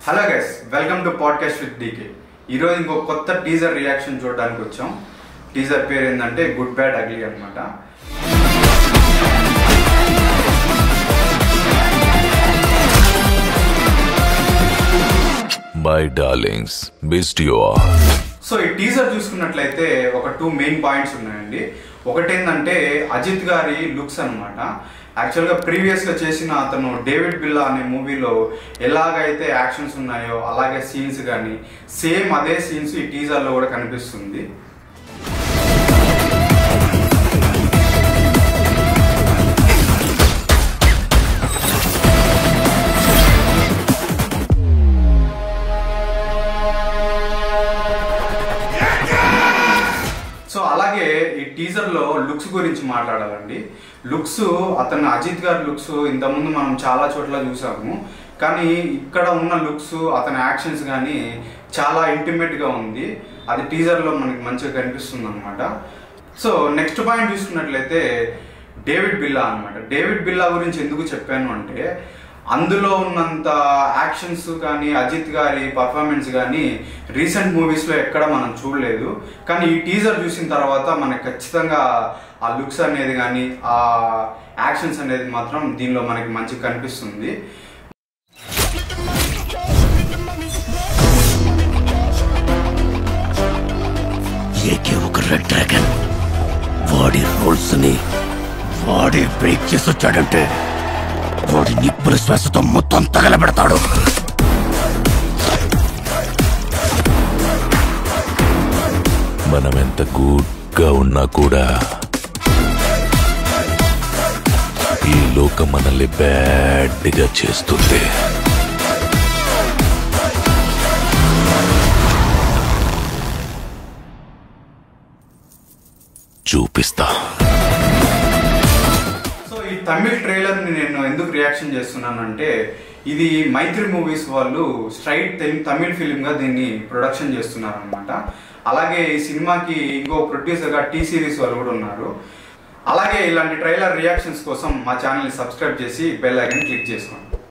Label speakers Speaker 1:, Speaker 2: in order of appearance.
Speaker 1: Hello guys, welcome to podcast with DK. ఈరోజు ఇంకో కొత్త టీజర్ రియాక్షన్ చూడడానికి వచ్చాం. టీజర్ పేరు ఏంటంటే గుడ్ బ్యాడ్ అగ్లీ అనమాట.
Speaker 2: My darlings, missed you all.
Speaker 1: So ఈ టీజర్ చూసుకున్నట్లయితే ఒక 2 మెయిన్ పాయింట్స్ ఉన్నాయండి. ఒకటేంటంటే అజిత్ గారి లుక్స్ అనమాట. యాక్చువల్గా ప్రీవియస్గా చేసిన అతను డేవిడ్ బిల్లా అనే మూవీలో ఎలాగైతే యాక్షన్స్ ఉన్నాయో అలాగే సీన్స్ కానీ సేమ్ అదే సీన్స్ ఈ టీజర్లో కూడా కనిపిస్తుంది. సో అలాగే ఈ టీజర్లో లుక్స్ గురించి మాట్లాడాలండి. లుక్స్ అతను అజిత్ గారి లుక్స్ ఇంతకుముందు మనం చాలా చోట్ల చూసాము, కానీ ఇక్కడ ఉన్న లుక్స్ అతని యాక్షన్స్ కానీ చాలా ఇంటిమేట్గా ఉంది. అది టీజర్లో మనకి మంచిగా కనిపిస్తుంది అనమాట. సో నెక్స్ట్ పాయింట్ చూసుకున్నట్లయితే డేవిడ్ బిల్లా అనమాట. డేవిడ్ బిల్లా గురించి ఎందుకు చెప్పాను అంటే అందులో ఉన్నంత యాక్షన్స్ కానీ అజిత్ గారి పర్ఫార్మెన్స్ కానీ రీసెంట్ మూవీస్లో ఎక్కడ మనం చూడలేదు. కానీ ఈ టీజర్ చూసిన తర్వాత మనకు ఖచ్చితంగా ఆ లుక్స్ అనేది కానీ ఆ యాక్షన్స్ అనేది మాత్రం దీనిలో మనకి మంచిగా కనిపిస్తుంది.
Speaker 3: ఒక రెడ్ డ్రాగన్ వాడి రూల్స్ ని వాడి బ్రేక్ చేసి వచ్చాడంటే వాడి నిప్పుల శ్వాసతో మొత్తం తగలబెడతాడు.
Speaker 2: మనం ఎంత గుడ్ గా ఉన్నా కూడా ఈ లోకం మనల్ని బ్యాడ్ గా చేస్తుంది. చూపిస్తా.
Speaker 1: ఈ తమిళ్ ట్రైలర్ని నేను ఎందుకు రియాక్షన్ చేస్తున్నానంటే ఇది మైత్రి మూవీస్ వాళ్ళు స్ట్రైట్ తమిళ్ ఫిలింగా దీన్ని ప్రొడక్షన్ చేస్తున్నారు అనమాట. అలాగే ఈ సినిమాకి ఇంకో ప్రొడ్యూసర్గా టీ సిరీస్ వాళ్ళు కూడా ఉన్నారు. అలాగే ఇలాంటి ట్రైలర్ రియాక్షన్స్ కోసం మా ఛానల్ని సబ్స్క్రైబ్ చేసి బెల్ ఐకాన్ క్లిక్ చేసుకోండి.